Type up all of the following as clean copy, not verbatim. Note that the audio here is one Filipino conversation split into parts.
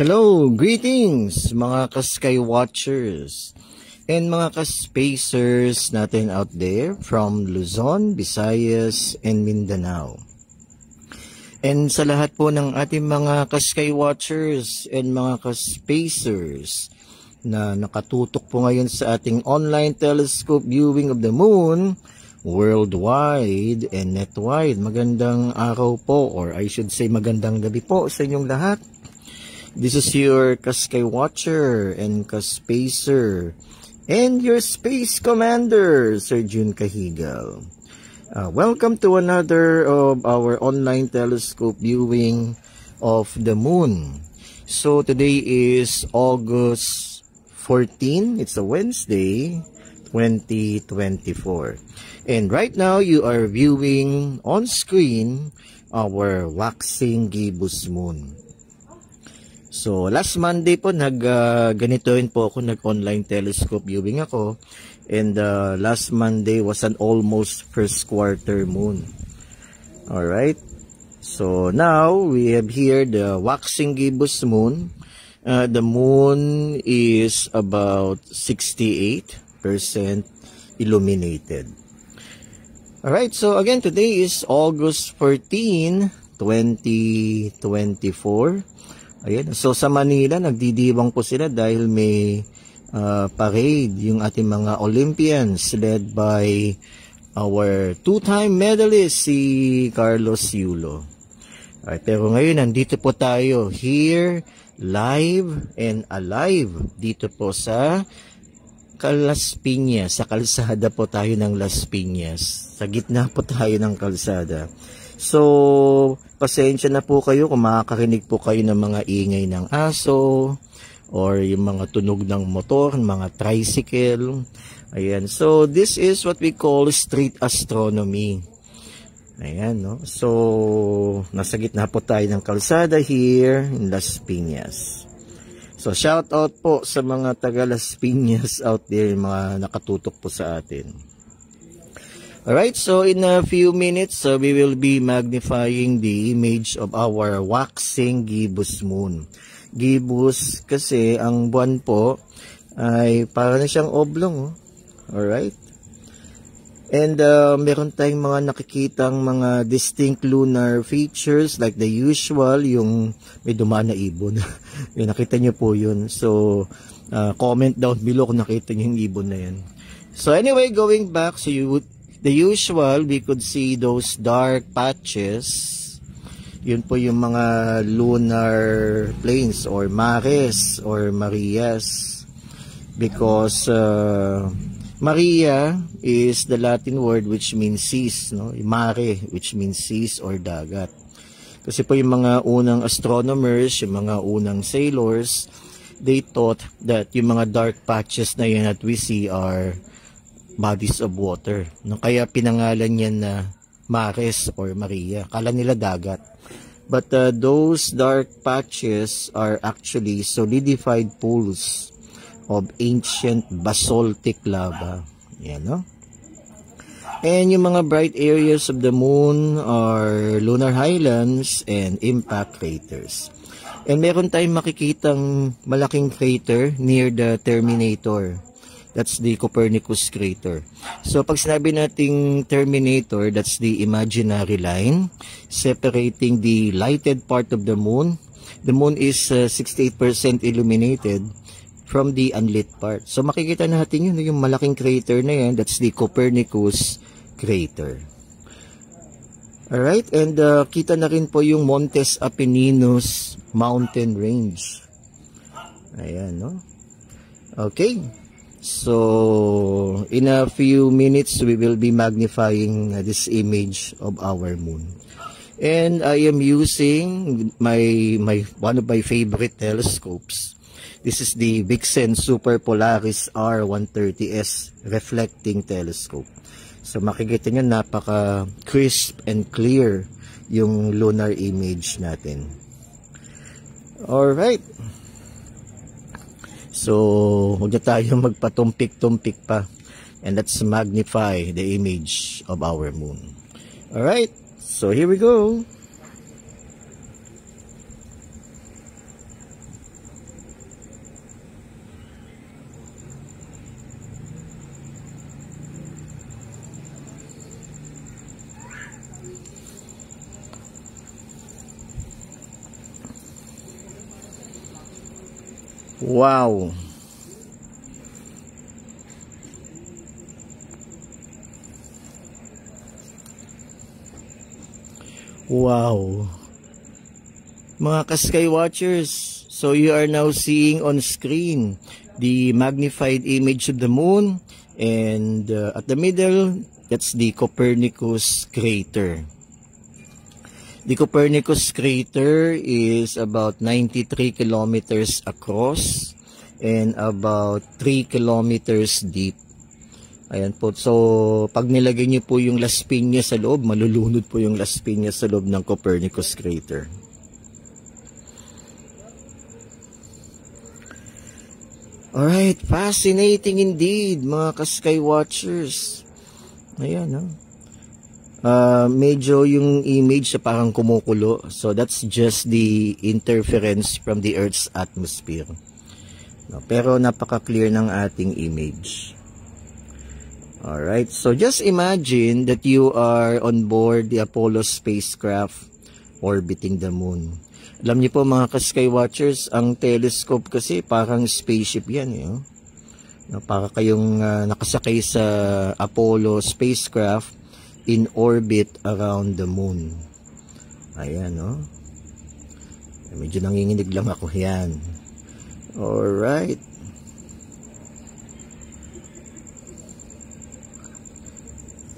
Hello, greetings mga ka-sky watchers and mga ka-spacers natin out there from Luzon, Visayas, and Mindanao. And sa lahat po ng ating mga ka-sky watchers and mga ka-spacers na nakatutok po ngayon sa ating online telescope viewing of the moon worldwide and netwide. Magandang araw po, or I should say magandang gabi po sa inyong lahat. This is your ka-sky watcher and ka-spacer and your space commander, Sir Jun Cahigal. Welcome to another of our online telescope viewing of the moon. So today is August 14. It's a Wednesday, 2024. And right now you are viewing on screen our waxing gibbous moon. So last Monday po ganito rin po ako, nag-online telescope viewing ako, and last Monday was an almost first quarter moon. All right. So now we have here the waxing gibbous moon. The moon is about 68% illuminated. All right. So again, today is August 14, 2024. Ayan. So sa Manila, nagdidiwang po sila dahil may parade yung ating mga Olympians led by our two-time medalist si Carlos Yulo. Alright, pero ngayon nandito po tayo here live and alive dito po sa Las Piñas. Sa kalsada po tayo ng Las Piñas. Sa gitna po tayo ng kalsada. So, pasensya na po kayo kung makakarinig po kayo ng mga ingay ng aso or yung mga tunog ng motor, mga tricycle. Ayan. So, this is what we call street astronomy. Ayan, no? So, nasa gitna po tayo ng kalsada here in Las Piñas. So, shout out po sa mga taga Las Piñas out there, mga nakatutok po sa atin. Alright, so in a few minutes, we will be magnifying the image of our waxing gibbous moon. Gibbous kasi ang buwan po ay para na siyang oblong. Oh. Alright. And meron tayong mga nakikitang mga distinct lunar features like the usual, yung may dumaan na ibon. Nakita nyo po yun. So, comment down below kung nakita nyo yung ibon na yan. So anyway, going back, so the usual, we could see those dark patches. Yun po yung mga lunar plains or mares or Marias. Because Maria is the Latin word which means seas. No? Mare, which means seas or dagat. Kasi po yung mga unang astronomers, yung mga unang sailors, they thought that yung mga dark patches na yun that we see are bodies of water. No, kaya pinangalan niya na Mares or Maria. Kala nila dagat. But those dark patches are actually solidified pools of ancient basaltic lava. Yan, no? And yung mga bright areas of the moon are lunar highlands and impact craters. And meron tayong makikitang malaking crater near the terminator. That's the Copernicus crater. So, pag sinabi nating terminator, that's the imaginary line separating the lighted part of the moon. The moon is 68% illuminated from the unlit part. So, makikita natin yun, yung malaking crater na yan, that's the Copernicus crater. Alright, and kita na rin po yung Montes Apeninos mountain range. Ayan, no? Okay. So, in a few minutes, we will be magnifying this image of our moon. And I am using one of my favorite telescopes. This is the Vixen Super Polaris R130S reflecting telescope. So, makikita nyo, napaka crisp and clear yung lunar image natin. Alright. So, huwag na tayo magpatumpik-tumpik pa. And let's magnify the image of our moon. Alright, so here we go. Wow. Wow. Mga ka-Sky Watchers, so you are now seeing on screen the magnified image of the moon, and at the middle, that's the Copernicus crater. The Copernicus crater is about 93 kilometers across and about 3 kilometers deep. Ayan po. So, pag nilagay niyo po yung Las Piñas sa loob, malulunod po yung Las Piñas sa loob ng Copernicus crater. Alright, fascinating indeed, mga ka-Sky Watchers. Ayan, ha? Medyo yung image sa parang kumukulo. So, that's just the interference from the Earth's atmosphere. No, pero napaka-clear ng ating image. Alright, so just imagine that you are on board the Apollo spacecraft orbiting the moon. Alam niyo po mga ka-Sky Watchers, ang telescope kasi parang spaceship yan. Eh, oh. Para kayong nakasakay sa Apollo spacecraft in orbit around the moon. Ayan, oh. Medyo nanginginig lang ako yan. Alright.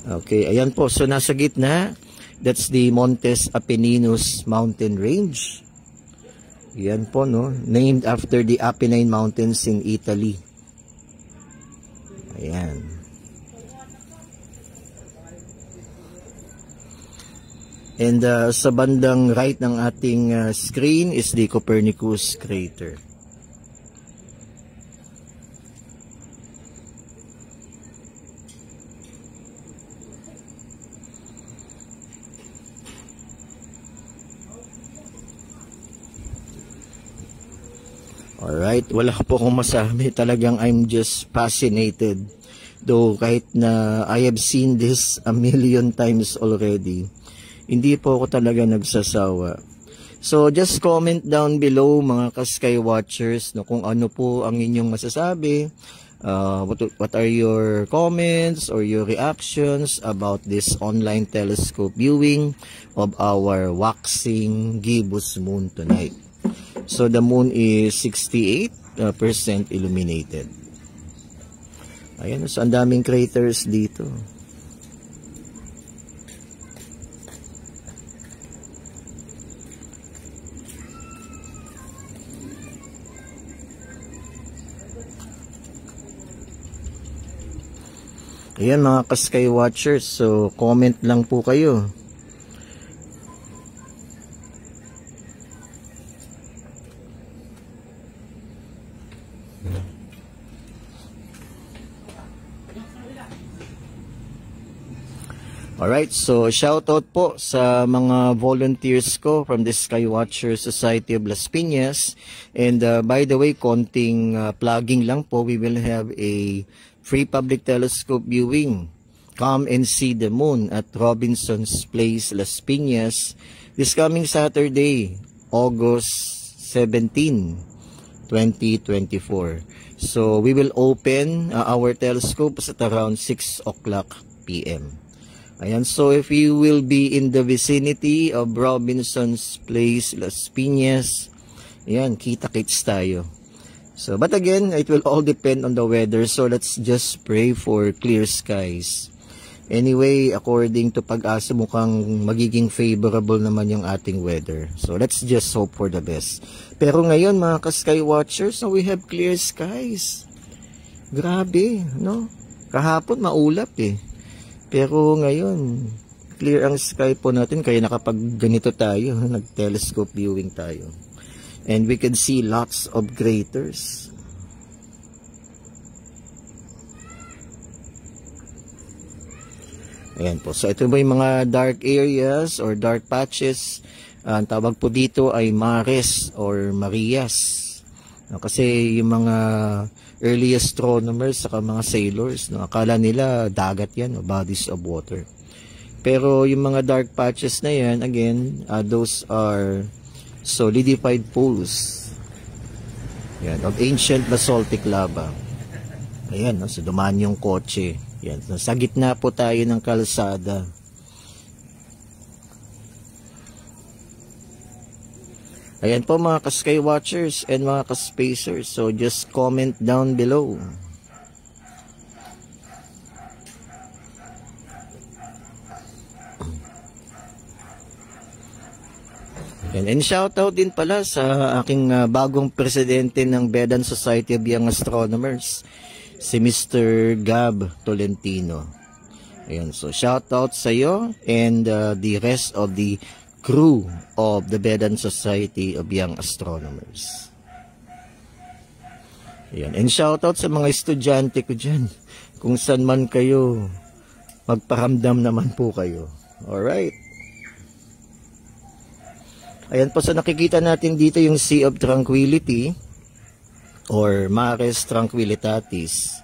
Okay, ayan po. So, nasa gitna, that's the Montes Apenninus mountain range. Ayan po, no? Named after the Apennine Mountains in Italy. Ayan. And sa bandang right ng ating screen is the Copernicus crater. Alright, wala po akong masabi. Talagang I'm just fascinated. Though kahit na I have seen this a million times already, hindi po ako talaga nagsasawa. So just comment down below mga ka-Sky Watchers, no, kung ano po ang inyong masasabi. What are your comments or your reactions about this online telescope viewing of our waxing gibbous moon tonight? So the moon is 68% illuminated. Ayan, so ang daming craters dito. Ayan mga ka-Sky Watchers, so comment lang po kayo. Alright, so shoutout po sa mga volunteers ko from the Sky Watcher Society of Las Piñas. And by the way, konting plugging lang po, we will have a free public telescope viewing. Come and see the moon at Robinson's Place, Las Piñas this coming Saturday, August 17, 2024. So we will open our telescopes at around 6 o'clock p.m. Ayan, so if you will be in the vicinity of Robinson's Place, Las Piñas, ayan, kita-kits tayo. So, but again, it will all depend on the weather, so let's just pray for clear skies. Anyway, according to Pag-asa, mukhang magiging favorable naman yung ating weather. So, let's just hope for the best. Pero ngayon, mga ka-Sky Watchers, so we have clear skies. Grabe, no? Kahapon, maulap eh. Pero ngayon, clear ang sky po natin, kaya nakapag ganito tayo, nag-telescope viewing tayo. And we can see lots of craters. Ayan po. So ito ba yung mga dark areas or dark patches? Ang tawag po dito ay mares or Marias. Kasi yung mga early astronomers saka mga sailors, no, akala nila dagat yan, no, bodies of water. Pero yung mga dark patches na yan, again, those are solidified pools. Yan, of ancient basaltic lava. Ayan, no? So dumaan yung kotse. Yan, so, sa gitna po tayo ng kalsada. Ayan po mga ka-sky watchers and mga ka-spacers. So just comment down below. And shoutout din pala sa aking bagong presidente ng Vedan Society of Young Astronomers, si Mr. Gab Tolentino. Ayan, so shoutout sa iyo and the rest of the crew of the Vedan Society of Young Astronomers. Ayan, and shoutout sa mga estudyante ko dyan. Kung saan man kayo, magparamdam naman po kayo. Alright. Ayan po, so nakikita natin dito yung Sea of Tranquility or Mares Tranquillitatis,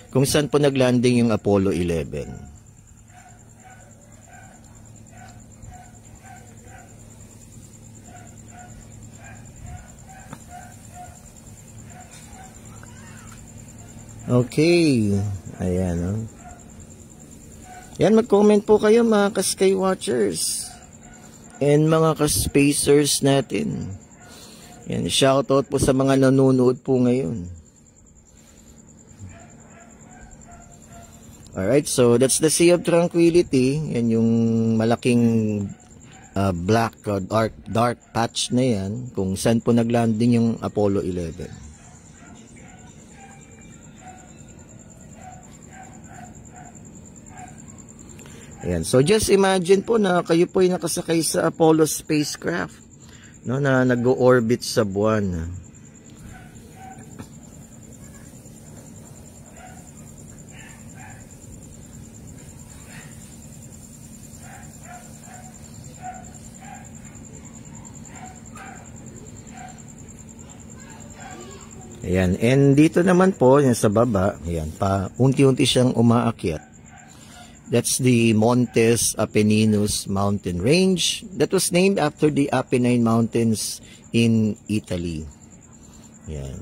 kung saan po naglanding yung Apollo 11. Okay. Ayan, oh. Yan, mag-comment po kayo mga ka-sky watchers and mga ka-spacers natin. Yan, shoutout po sa mga nanonood po ngayon. Alright, so that's the Sea of Tranquility. Yan yung malaking black or dark patch na yan kung saan po naglanding yung Apollo 11. Ayan. So just imagine po na kayo po ay nakasakay sa Apollo spacecraft, no, na nag-orbit sa buwan. Ayan. And dito naman po, yan sa baba, ayan, pa unti-unti siyang umaakyat. That's the Montes Apenninus mountain range that was named after the Apennine Mountains in Italy. Yan.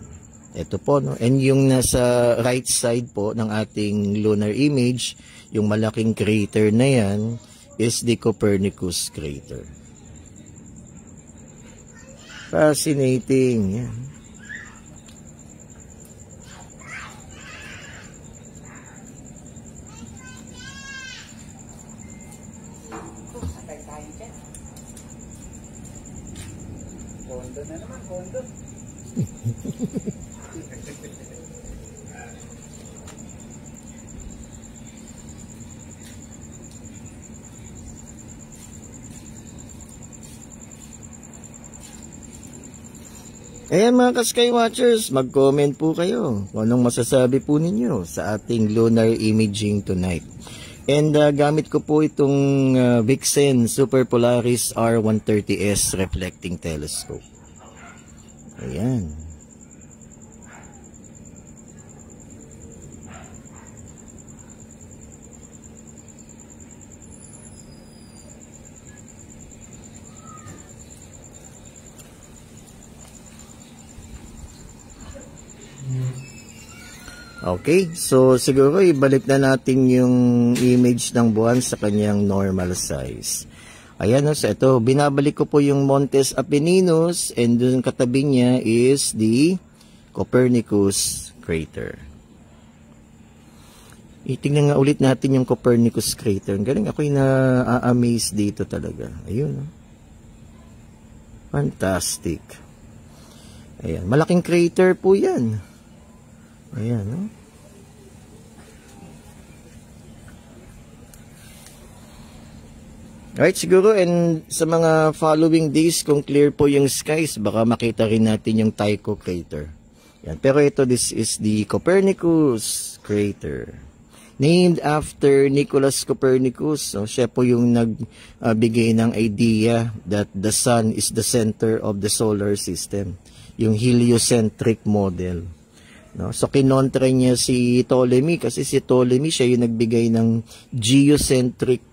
Ito po, no? And yung nasa right side po ng ating lunar image, yung malaking crater na yan, is the Copernicus crater. Fascinating. Yan. Kondo na naman, kondo. Ayan mga ka-sky watchers, mag-comment po kayo kung anong masasabi po ninyo sa ating lunar imaging tonight. And gamit ko po itong Vixen Super Polaris R130S reflecting telescope. Ayan. Okay, so siguro ibalik na natin yung image ng buwan sa kanyang normal size. Ayan, so ito, binabalik ko po yung Montes Apenninus and dun katabi niya is the Copernicus crater. Itingnan nga ulit natin yung Copernicus crater. Ang galing, ako'y na-amaze dito talaga. Ayun, fantastic. Ayan, malaking crater po yan. Ayan, no? Alright, siguro, and sa mga following days, kung clear po yung skies, baka makita rin natin yung Tycho crater. Yan. Pero ito, this is the Copernicus crater. Named after Nicholas Copernicus. So, siya po yung nagbigay ng idea that the sun is the center of the solar system. Yung heliocentric model. No? So, kinontra niya si Ptolemy kasi si Ptolemy siya yung nagbigay ng geocentric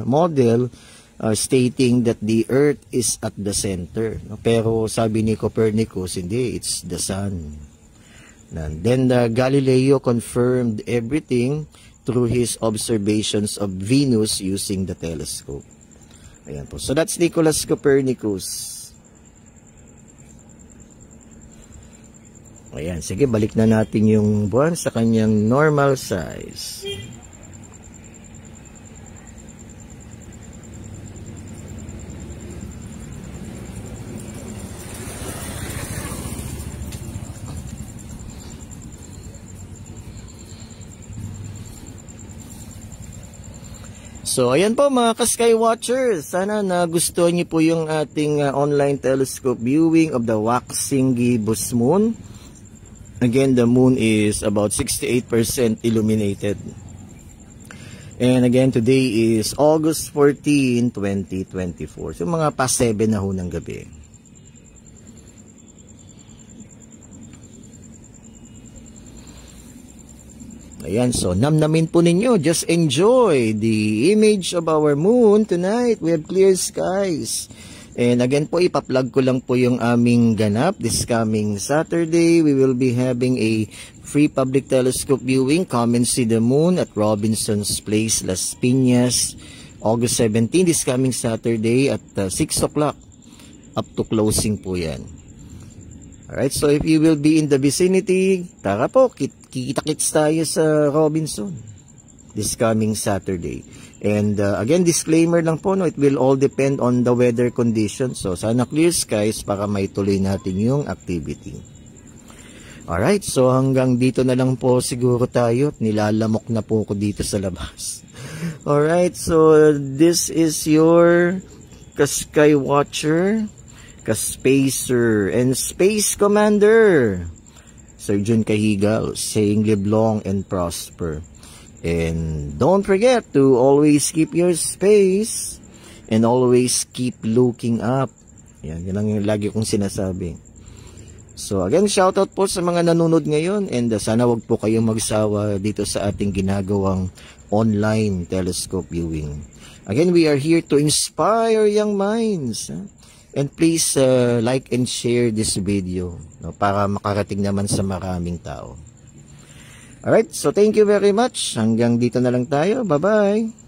model stating that the earth is at the center, no? Pero sabi ni Copernicus, hindi, it's the sun. And then Galileo confirmed everything through his observations of Venus using the telescope. Ayan po. So that's Nicholas Copernicus. Ayan, sige, balik na natin yung buwan sa kanyang normal size. So, ayan po mga ka-Skywatchers. Sana nagustuhan niyo po yung ating online telescope viewing of the waxing gibbous moon. Again, the moon is about 68% illuminated. And again, today is August 14, 2024. So, mga past 7 na ho ng gabi. Ayan, so namnamin po ninyo. Just enjoy the image of our moon tonight. We have clear skies. And again po, ipa-plug ko lang po yung aming ganap. This coming Saturday, we will be having a free public telescope viewing. Come and see the moon at Robinson's Place, Las Piñas, August 17, this coming Saturday at 6 o'clock. Up to closing po yan. Alright, so if you will be in the vicinity, tara po, kita-kits tayo sa Robinson this coming Saturday. And again, disclaimer lang po, no, it will all depend on the weather conditions. So, sana clear skies para may tuloy natin yung activity. Alright, so hanggang dito na lang po siguro tayo. Nilalamok na po ako dito sa labas. Alright, so this is your ka-Skywatcher, ka-Spacer, and Space Commander, Sir Jun Cahigal, saying live long and prosper. And don't forget to always keep your space and always keep looking up. Yan lang yung lagi kong sinasabi. So again, shoutout po sa mga nanonood ngayon, and sana wag po kayong magsawa dito sa ating ginagawang online telescope viewing. Again, we are here to inspire young minds. And please like and share this video, no, para makarating naman sa maraming tao. Alright, so thank you very much. Hanggang dito na lang tayo. Bye-bye.